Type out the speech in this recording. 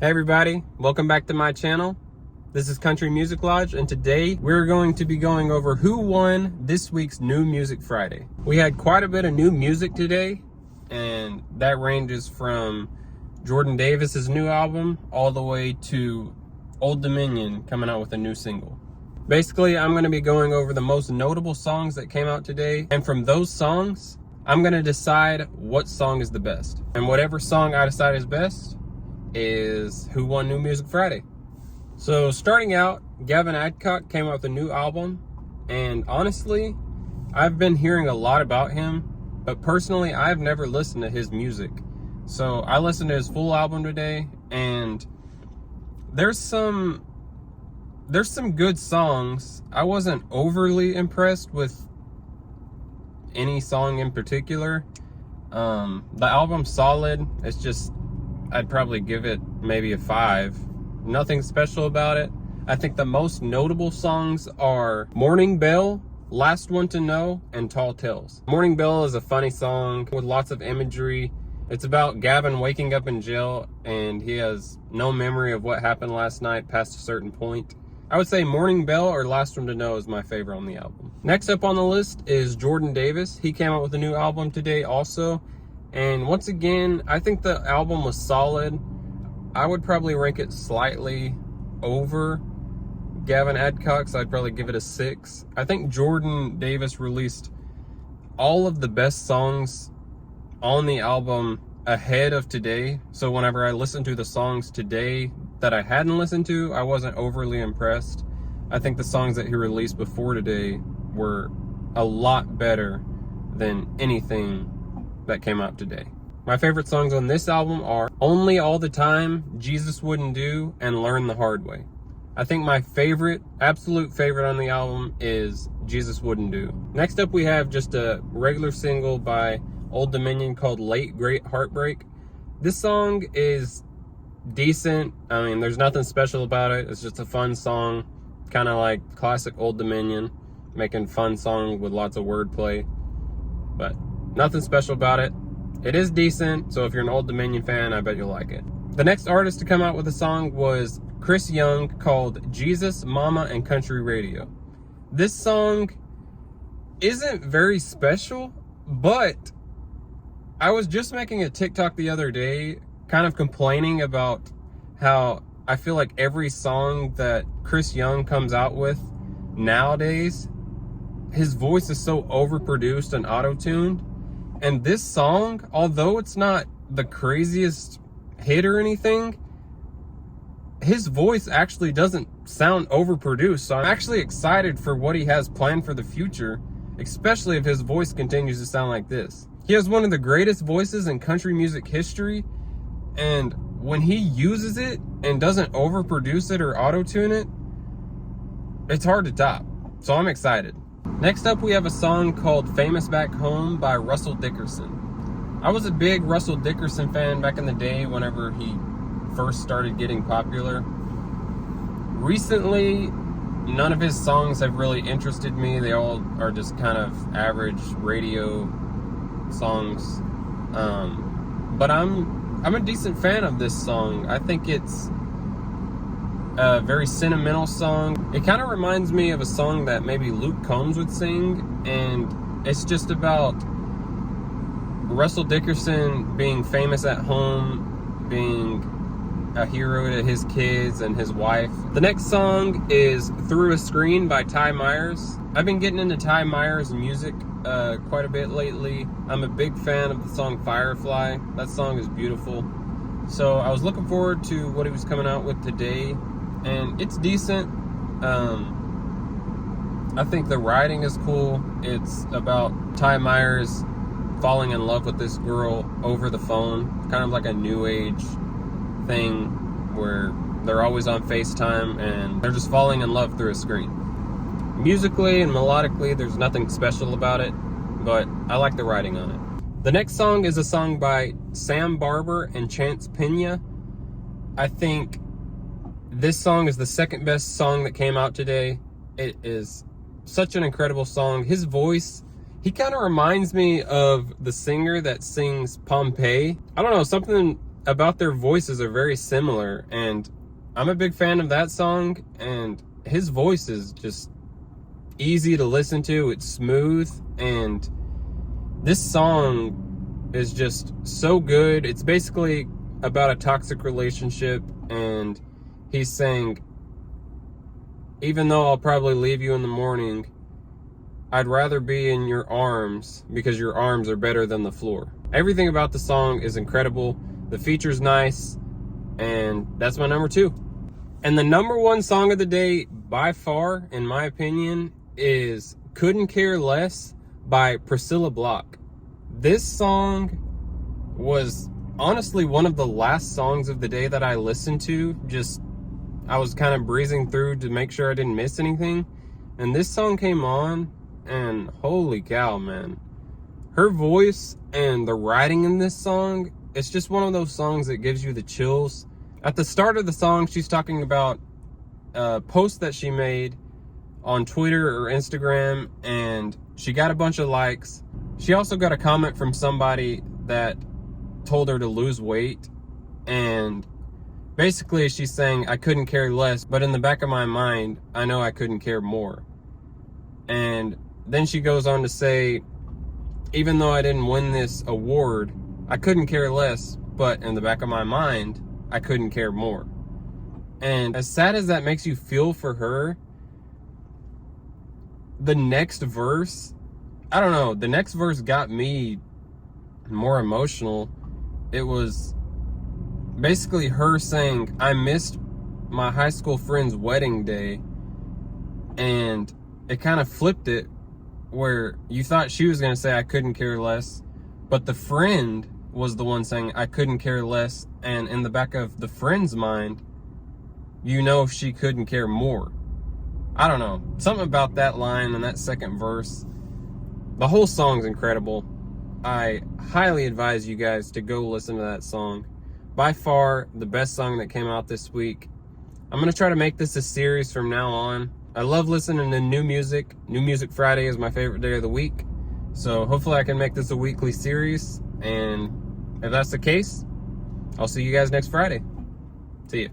Hey everybody, welcome back to my channel. This is Country Music Lodge, and today we're going to be going over who won this week's New Music Friday. We had quite a bit of new music today, and that ranges from Jordan Davis's new album all the way to Old Dominion coming out with a new single. Basically, I'm going to be going over the most notable songs that came out today, and from those songs, I'm going to decide what song is the best. And whatever song I decide is best is who won New Music Friday. So starting out, Gavin Adcock came out with a new album, and honestly, I've been hearing a lot about him, but personally, I've never listened to his music. So I listened to his full album today, and there's some good songs. I wasn't overly impressed with any song in particular. The album's solid. It's just, I'd probably give it maybe a 5. Nothing special about it. I think the most notable songs are Morning Bell, Last One to Know, and Tall Tales. Morning Bell is a funny song with lots of imagery. It's about Gavin waking up in jail and he has no memory of what happened last night past a certain point. I would say Morning Bell or Last One to Know is my favorite on the album. Next up on the list is Jordan Davis. He came out with a new album today also. And once again, I think the album was solid. I would probably rank it slightly over Gavin Adcock, so I'd probably give it a 6. I think Jordan Davis released all of the best songs on the album ahead of today. So whenever I listened to the songs today that I hadn't listened to, I wasn't overly impressed. I think the songs that he released before today were a lot better than anything that came out today. My favorite songs on this album are Only All the Time, Jesus Wouldn't Do, and Learn the Hard Way. I think my favorite, absolute favorite on the album is Jesus Wouldn't Do. Next up we have just a regular single by Old Dominion called Late Great Heartbreak. This song is decent. I mean, there's nothing special about it. It's just a fun song, kind of like classic Old Dominion, making fun song with lots of wordplay, but nothing special about it. It is decent, so if you're an Old Dominion fan, I bet you'll like it. The next artist to come out with a song was Chris Young called Jesus, Mama, and Country Radio. This song isn't very special, but I was just making a TikTok the other day kind of complaining about how I feel like every song that Chris Young comes out with nowadays, his voice is so overproduced and auto-tuned. And this song, although it's not the craziest hit or anything, his voice actually doesn't sound overproduced. So I'm actually excited for what he has planned for the future, especially if his voice continues to sound like this. He has one of the greatest voices in country music history, and when he uses it and doesn't overproduce it or auto-tune it, it's hard to top. So I'm excited. Next up, we have a song called Famous Back Home by Russell Dickerson. I was a big Russell Dickerson fan back in the day whenever he first started getting popular. Recently, none of his songs have really interested me. They all are just kind of average radio songs. But I'm a decent fan of this song. I think it's a very sentimental song. It kind of reminds me of a song that maybe Luke Combs would sing, and it's just about Russell Dickerson being famous at home, being a hero to his kids and his wife. The next song is Through a Screen by Ty Myers. I've been getting into Ty Myers' music quite a bit lately. I'm a big fan of the song Firefly. That song is beautiful. So I was looking forward to what he was coming out with today, and it's decent. I think the writing is cool. It's about Ty Myers falling in love with this girl over the phone, kind of like a new age thing where they're always on FaceTime and they're just falling in love through a screen. Musically and melodically, there's nothing special about it, but I like the writing on it. The next song is a song by Sam Barber and Chance Pena. I think this song is the second best song that came out today. It is such an incredible song. His voice, he kind of reminds me of the singer that sings Pompeii. I don't know, something about their voices are very similar, and I'm a big fan of that song, and his voice is just easy to listen to. It's smooth, and this song is just so good. It's basically about a toxic relationship, and he's saying, even though I'll probably leave you in the morning, I'd rather be in your arms because your arms are better than the floor. Everything about the song is incredible. The feature's nice, and that's my number 2. And the number 1 song of the day, by far, in my opinion, is Couldn't Care Less by Priscilla Block. This song was honestly one of the last songs of the day that I listened to. I was kind of breezing through to make sure I didn't miss anything. And this song came on, and holy cow, man. Her voice and the writing in this song, it's just one of those songs that gives you the chills. At the start of the song, she's talking about a post that she made on Twitter or Instagram, and she got a bunch of likes. She also got a comment from somebody that told her to lose weight, and basically she's saying, I couldn't care less, but in the back of my mind, I know I couldn't care more. And then she goes on to say, even though I didn't win this award, I couldn't care less, but in the back of my mind, I couldn't care more. And as sad as that makes you feel for her, the next verse, I don't know, the next verse got me more emotional. It was basically her saying, I missed my high school friend's wedding day, and it kind of flipped it where you thought she was going to say I couldn't care less, but the friend was the one saying I couldn't care less, and in the back of the friend's mind, you know she couldn't care more. I don't know, something about that line and that second verse. The whole song's incredible. I highly advise you guys to go listen to that song. By far the best song that came out this week. I'm going to try to make this a series from now on. I love listening to new music. New Music Friday is my favorite day of the week. So hopefully I can make this a weekly series. And if that's the case, I'll see you guys next Friday. See ya.